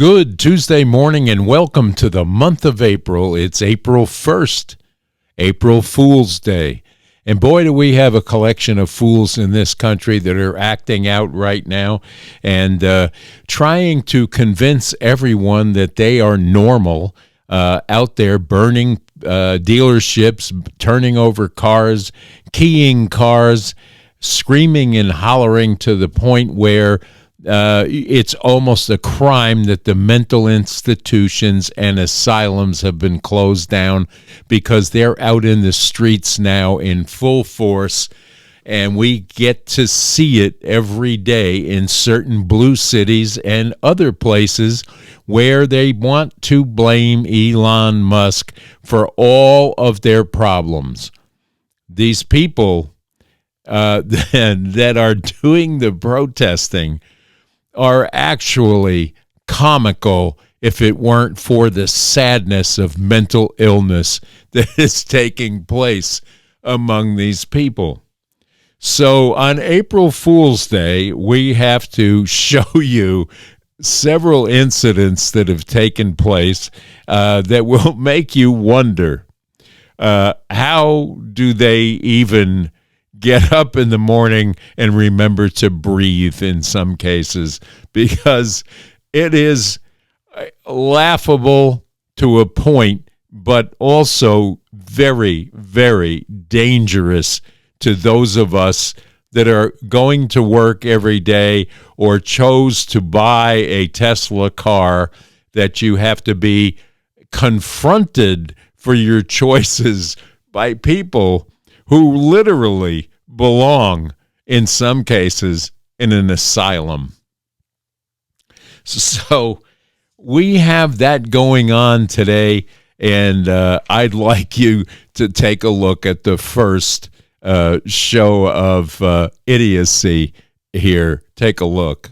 Good Tuesday morning and welcome to the month of April. It's April 1st, April Fool's Day. And boy, do we have a collection of fools in this country that are acting out right now and trying to convince everyone that they are normal out there burning dealerships, turning over cars, keying cars, screaming and hollering to the point where it's almost a crime that the mental institutions and asylums have been closed down because they're out in the streets now in full force, and we get to see it every day in certain blue cities and other places where they want to blame Elon Musk for all of their problems. These people that are doing the protesting are actually comical if it weren't for the sadness of mental illness that is taking place among these people. So on April Fool's Day, we have to show you several incidents that have taken place that will make you wonder, how do they even get up in the morning and remember to breathe in some cases, because it is laughable to a point, but also very, very dangerous to those of us that are going to work every day or chose to buy a Tesla car, that you have to be confronted for your choices by people who literally belong, in some cases, in an asylum. So we have that going on today, and I'd like you to take a look at the first show of idiocy here. Take a look.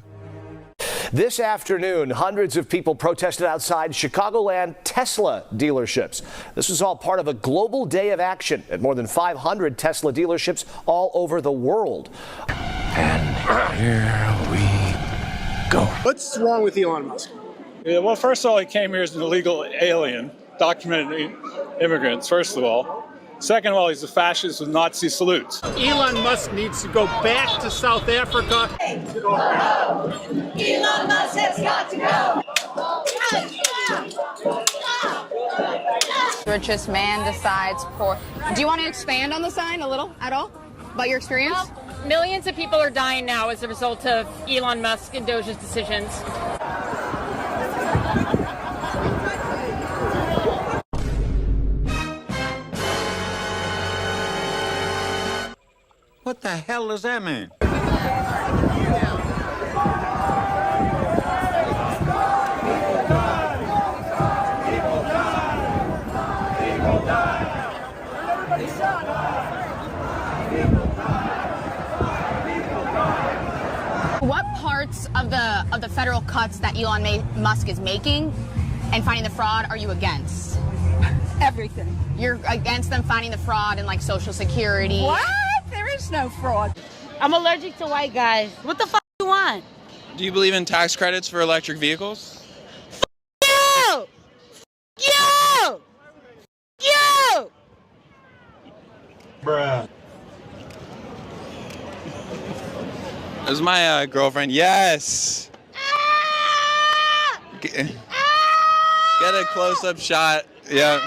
This afternoon, hundreds of people protested outside Chicagoland Tesla dealerships. This was all part of a global day of action at more than 500 Tesla dealerships all over the world. And here we go. What's wrong with Elon Musk? Yeah, well, first of all, he came here as an illegal alien, documented immigrants, first of all. Second of all, he's a fascist with Nazi salutes. Elon Musk needs to go back to South Africa. Elon Musk has got to go. Richest man decides poor. Do you want to expand on the sign a little at all about your experience? Well, millions of people are dying now as a result of Elon Musk and Doge's decisions. What the hell does that mean? What parts of the federal cuts that Elon Musk is making and finding the fraud are you against? Everything. You're against them finding the fraud in like Social Security? What? There is no fraud. I'm allergic to white guys. What the fuck do you want? Do you believe in tax credits for electric vehicles? You! You! You! Bruh. This is my girlfriend. Yes! Get a close-up shot. Yeah.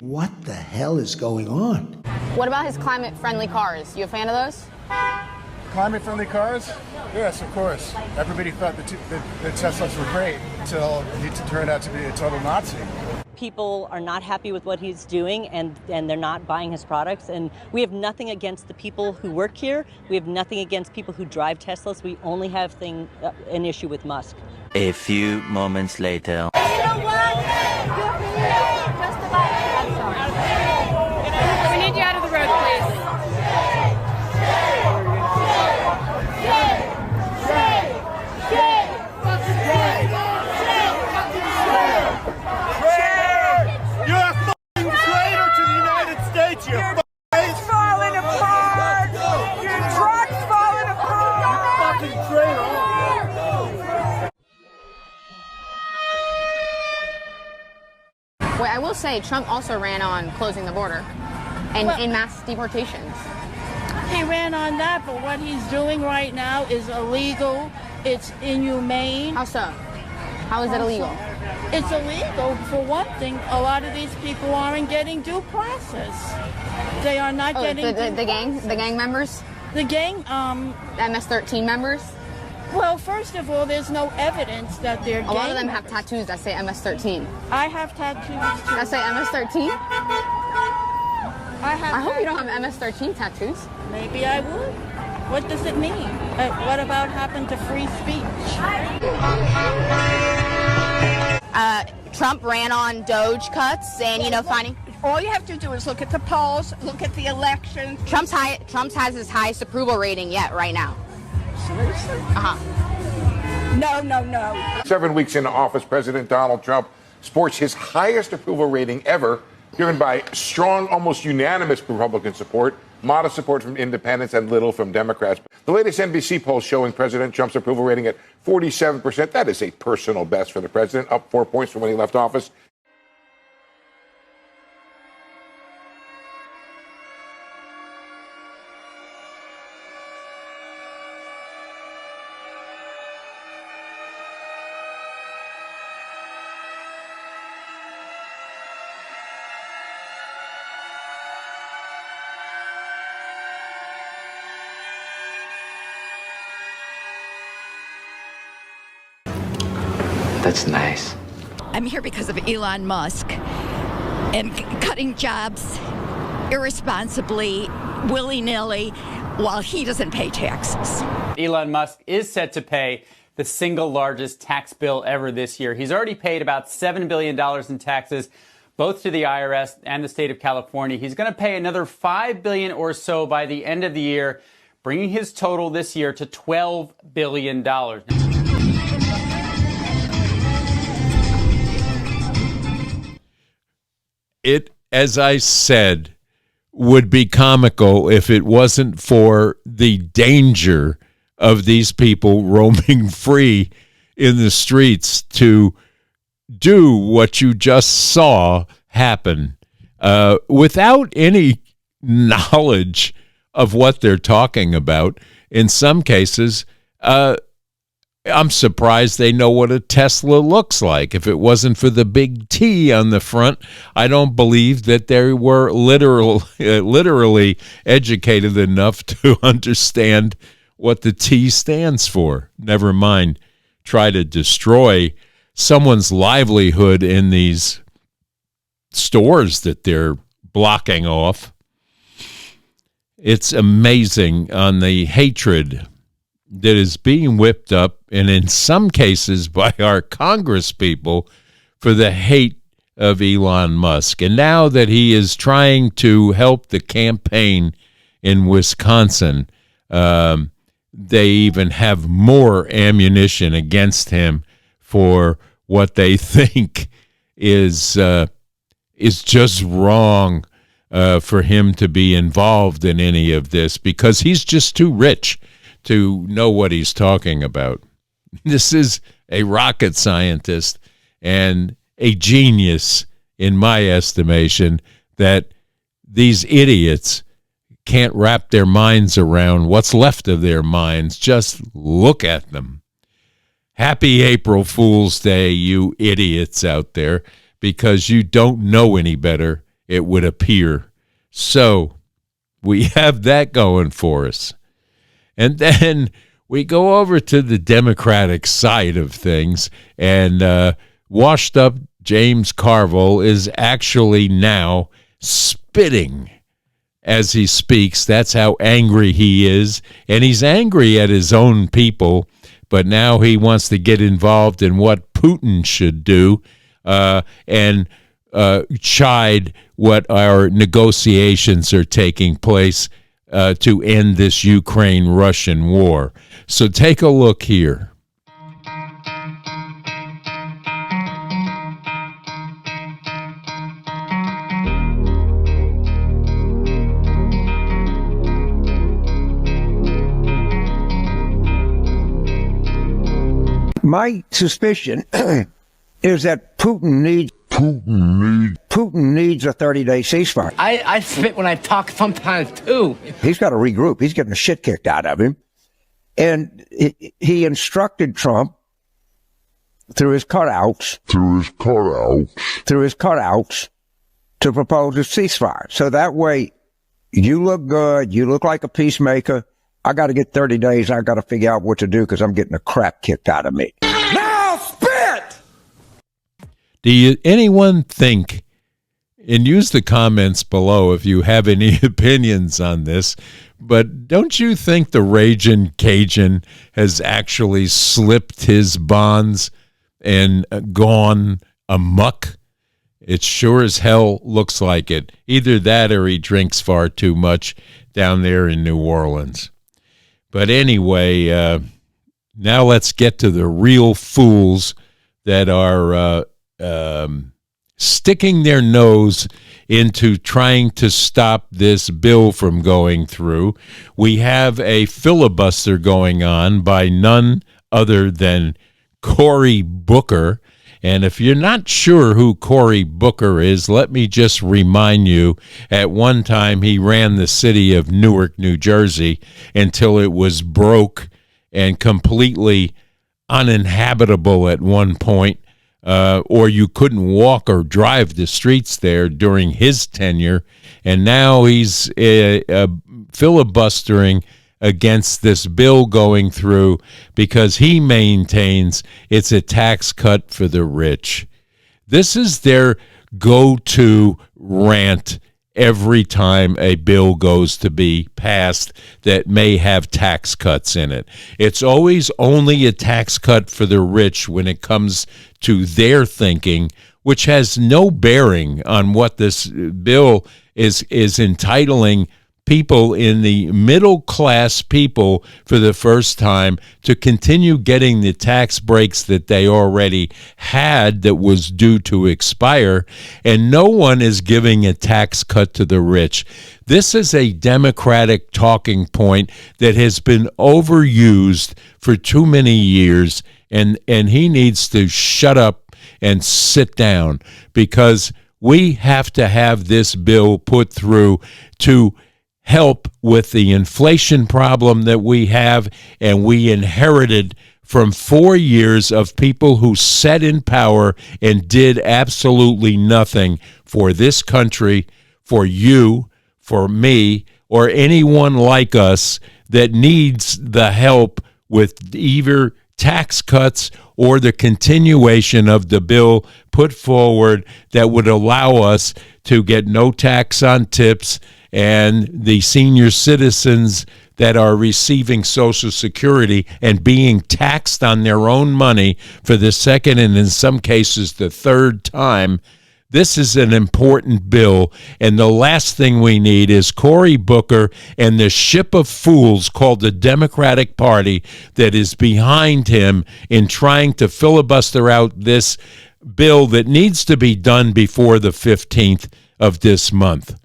What the hell is going on? What about his climate-friendly cars? You a fan of those? Climate-friendly cars? Yes, of course. Everybody thought the Teslas were great until he turned out to be a total Nazi. People are not happy with what he's doing, and they're not buying his products. And we have nothing against the people who work here. We have nothing against people who drive Teslas. We only have an issue with Musk. A few moments later. We need you out of the road, please. You're a fucking traitor to the United States, you It's falling apart. Your truck's falling apart. fucking traitor. will say Trump also ran on closing the border and in mass deportations. He ran on that, but what he's doing right now is illegal. It's inhumane. How so? How is it illegal? It's illegal, for one thing. A lot of these people aren't getting due process. They are not getting the gang members? The gang, MS-13 members? Well, first of all, there's no evidence that they're gang A lot of them members. have tattoos that say MS-13. I have tattoos too. That say MS-13? I hope you don't have MS-13 tattoos. Maybe I would. What does it mean? What about happened to free speech? Trump ran on Doge cuts and, finding... All you have to do is look at the polls, look at the election. Trump has his highest approval rating yet right now. Seriously? No. 7 weeks into office, President Donald Trump sports his highest approval rating ever, driven by strong, almost unanimous Republican support, modest support from independents, and little from Democrats. The latest NBC poll showing President Trump's approval rating at 47%. That is a personal best for the president, up 4 points from when he left office. That's nice. I'm here because of Elon Musk and cutting jobs irresponsibly, willy-nilly, while he doesn't pay taxes. Elon Musk is set to pay the single largest tax bill ever this year. He's already paid about $7 billion in taxes, both to the IRS and the state of California. He's going to pay another $5 billion or so by the end of the year, bringing his total this year to $12 billion. It, as I said, would be comical if it wasn't for the danger of these people roaming free in the streets to do what you just saw happen without any knowledge of what they're talking about. In some cases, I'm surprised they know what a Tesla looks like. If it wasn't for the big T on the front, I don't believe that they were literally educated enough to understand what the T stands for. Never mind try to destroy someone's livelihood in these stores that they're blocking off. It's amazing on the hatred that is being whipped up, and in some cases by our Congress people, for the hate of Elon Musk. And now that he is trying to help the campaign in Wisconsin, they even have more ammunition against him for what they think is just wrong for him to be involved in any of this, because he's just too rich to know what he's talking about. This is a rocket scientist and a genius, in my estimation, that these idiots can't wrap their minds around what's left of their minds. Just look at them. Happy April Fool's Day, you idiots out there, because you don't know any better, it would appear. So we have that going for us. And then we go over to the Democratic side of things, and washed up James Carville is actually now spitting as he speaks. That's how angry he is. And he's angry at his own people, but now he wants to get involved in what Putin should do and chide what our negotiations are taking place to end this Ukraine-Russian war. So take a look here. My suspicion is that Putin needs Putin needs a 30-day ceasefire. I spit when I talk sometimes, too. He's got to regroup. He's getting the shit kicked out of him. And he instructed Trump through his cutouts to propose a ceasefire. So that way, you look good, you look like a peacemaker. I got to get 30 days. I got to figure out what to do because I'm getting the crap kicked out of me. Now spit! Do anyone think, and use the comments below if you have any opinions on this, but don't you think the Ragin' Cajun has actually slipped his bonds and gone amok? It sure as hell looks like it. Either that or he drinks far too much down there in New Orleans. But anyway, now let's get to the real fools that are sticking their nose into trying to stop this bill from going through. We have a filibuster going on by none other than Cory Booker. And if you're not sure who Cory Booker is, let me just remind you, at one time he ran the city of Newark, New Jersey, until it was broke and completely uninhabitable at one point, or you couldn't walk or drive the streets there during his tenure. And now he's filibustering against this bill going through because he maintains it's a tax cut for the rich. This is their go-to rant every time a bill goes to be passed that may have tax cuts in it. It's always only a tax cut for the rich when it comes to their thinking, which has no bearing on what this bill is entitling people in the middle class people for the first time to continue getting the tax breaks that they already had that was due to expire, and no one is giving a tax cut to the rich. This is a Democratic talking point that has been overused for too many years, and he needs to shut up and sit down, because we have to have this bill put through to help with the inflation problem that we have, and we inherited from 4 years of people who sat in power and did absolutely nothing for this country, for you, for me, or anyone like us that needs the help with either tax cuts or the continuation of the bill put forward that would allow us to get no tax on tips, and the senior citizens that are receiving Social Security and being taxed on their own money for the second and in some cases the third time. This is an important bill, and the last thing we need is Cory Booker and the ship of fools called the Democratic Party that is behind him in trying to filibuster out this bill that needs to be done before the 15th of this month,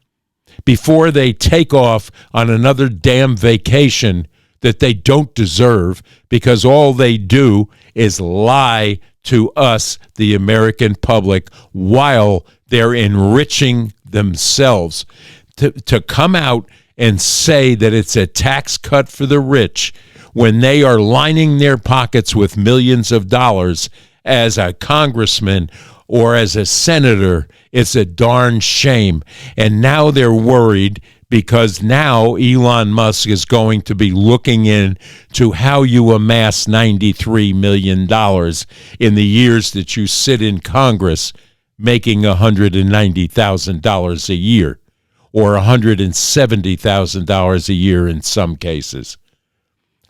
before they take off on another damn vacation that they don't deserve, because all they do is lie to us, the American public, while they're enriching themselves. To come out and say that it's a tax cut for the rich when they are lining their pockets with millions of dollars as a congressman or as a senator, it's a darn shame. And now they're worried because now Elon Musk is going to be looking into how you amass $93 million in the years that you sit in Congress, making $190,000 a year or $170,000 a year in some cases.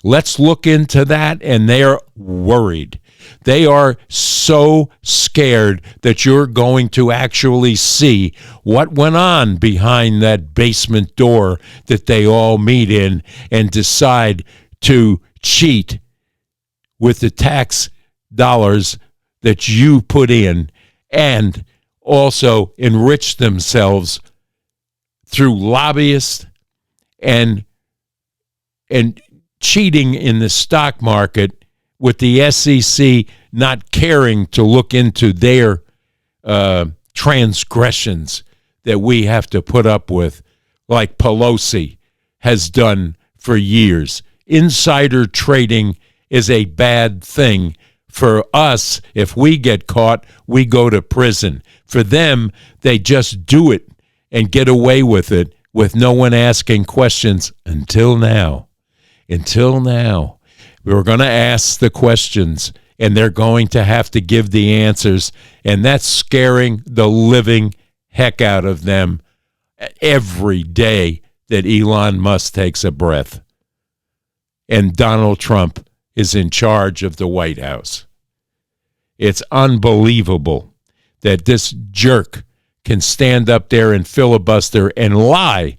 Let's look into that, and they're worried. They are so scared that you're going to actually see what went on behind that basement door that they all meet in and decide to cheat with the tax dollars that you put in and also enrich themselves through lobbyists and cheating in the stock market, with the SEC not caring to look into their transgressions that we have to put up with, like Pelosi has done for years. Insider trading is a bad thing. For us, if we get caught, we go to prison. For them, they just do it and get away with it with no one asking questions until now. Until now. We're going to ask the questions, and they're going to have to give the answers, and that's scaring the living heck out of them every day that Elon Musk takes a breath. And Donald Trump is in charge of the White House. It's unbelievable that this jerk can stand up there and filibuster and lie,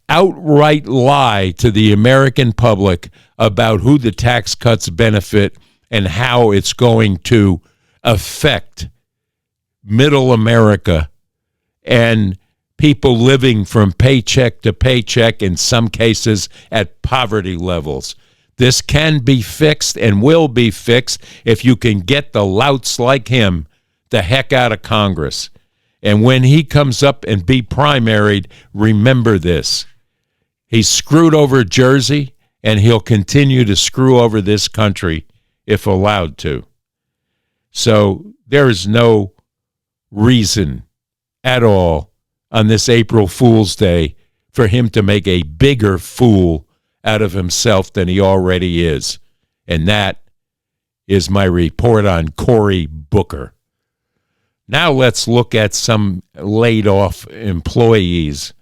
outright lie to the American public about who the tax cuts benefit and how it's going to affect middle America and people living from paycheck to paycheck, in some cases at poverty levels. This can be fixed and will be fixed if you can get the louts like him the heck out of Congress. And when he comes up and be primaried, remember this. He screwed over Jersey, and he'll continue to screw over this country if allowed to. So there is no reason at all on this April Fool's Day for him to make a bigger fool out of himself than he already is. And that is my report on Cory Booker. Now let's look at some laid-off employees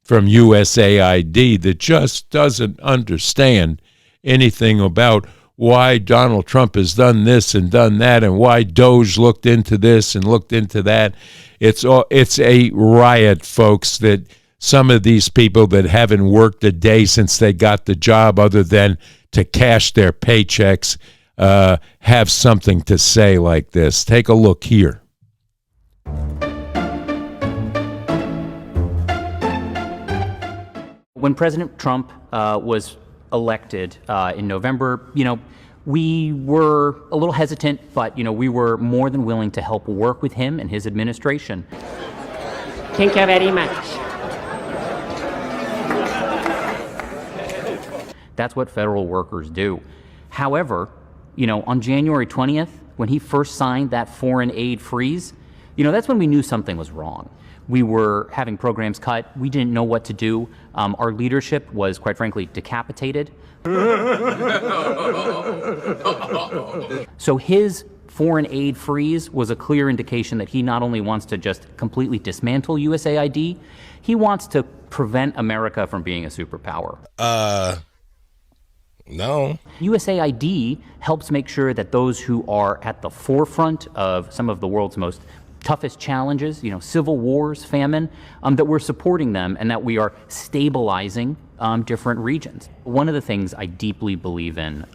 from USAID that just doesn't understand anything about why Donald Trump has done this and done that, and why Doge looked into this and looked into that. It's a riot, folks, that some of these people that haven't worked a day since they got the job other than to cash their paychecks have something to say like this. Take a look here. When President Trump was elected in November, we were a little hesitant, but, we were more than willing to help work with him and his administration. Thank you very much. That's what federal workers do. However, on January 20th, when he first signed that foreign aid freeze, that's when we knew something was wrong. We were having programs cut. We didn't know what to do. Our leadership was, quite frankly, decapitated. So his foreign aid freeze was a clear indication that he not only wants to just completely dismantle USAID, he wants to prevent America from being a superpower. No. USAID helps make sure that those who are at the forefront of some of the world's most toughest challenges, civil wars, famine, that we're supporting them and that we are stabilizing different regions. One of the things I deeply believe in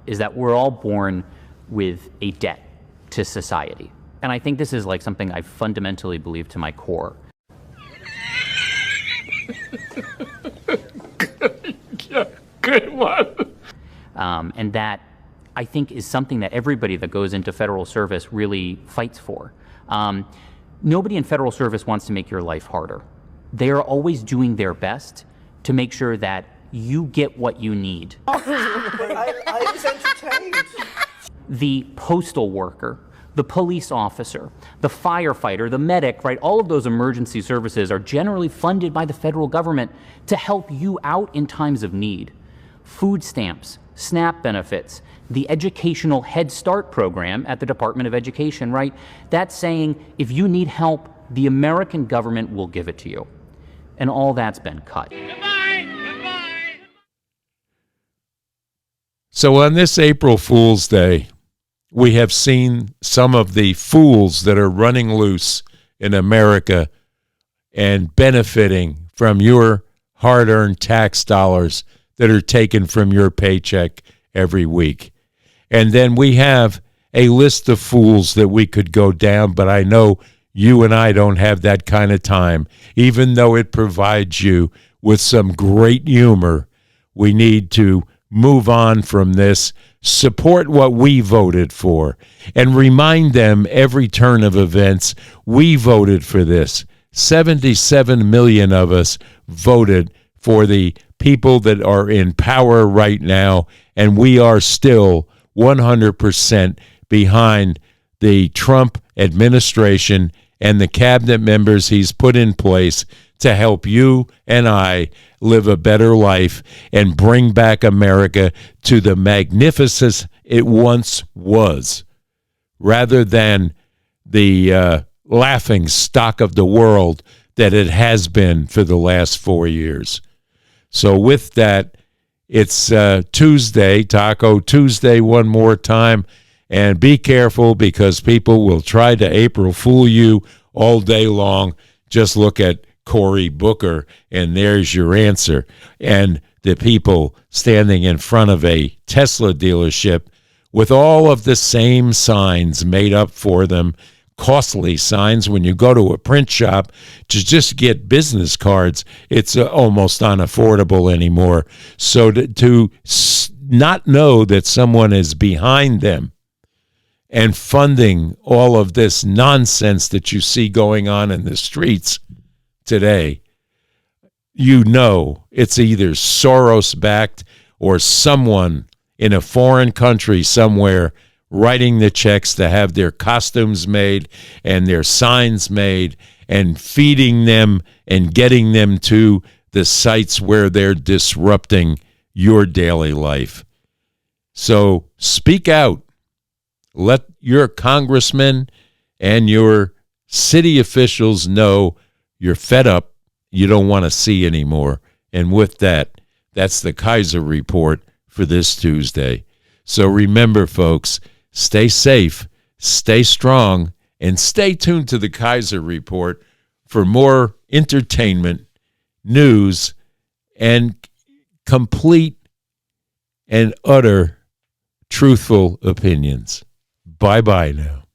is that we're all born with a debt to society. And I think this is like something I fundamentally believe to my core. Good one. And that, I think, is something that everybody that goes into federal service really fights for. Nobody in federal service wants to make your life harder. They are always doing their best to make sure that you get what you need. I was entertained. The postal worker, the police officer, the firefighter, the medic, right? All of those emergency services are generally funded by the federal government to help you out in times of need. Food stamps, SNAP benefits, the educational Head Start program at the Department of Education, right? That's saying if you need help, the American government will give it to you. And all that's been cut. So on this April Fool's Day, we have seen some of the fools that are running loose in America and benefiting from your hard-earned tax dollars that are taken from your paycheck every week. And then we have a list of fools that we could go down, but I know you and I don't have that kind of time. Even though it provides you with some great humor, we need to move on from this support what we voted for, and remind them every turn of events, we voted for this. 77 million of us voted for the people that are in power right now, and we are still 100% behind the Trump administration and the cabinet members he's put in place to help you and I live a better life and bring back America to the magnificence it once was, rather than the laughing stock of the world that it has been for the last 4 years. So with that, it's Tuesday, Taco Tuesday one more time, and be careful because people will try to April Fool you all day long. Just look at Cory Booker, and there's your answer. And the people standing in front of a Tesla dealership with all of the same signs made up for them, costly signs. When you go to a print shop to just get business cards, it's almost unaffordable anymore. So to not know that someone is behind them and funding all of this nonsense that you see going on in the streets today, you know it's either Soros-backed or someone in a foreign country somewhere writing the checks to have their costumes made and their signs made and feeding them and getting them to the sites where they're disrupting your daily life. So speak out. Let your congressmen and your city officials know you're fed up, you don't want to see anymore. And with that, that's the Kaiser Report for this Tuesday. So remember, folks, stay safe, stay strong, and stay tuned to the Kaiser Report for more entertainment, news, and complete and utter truthful opinions. Bye-bye now.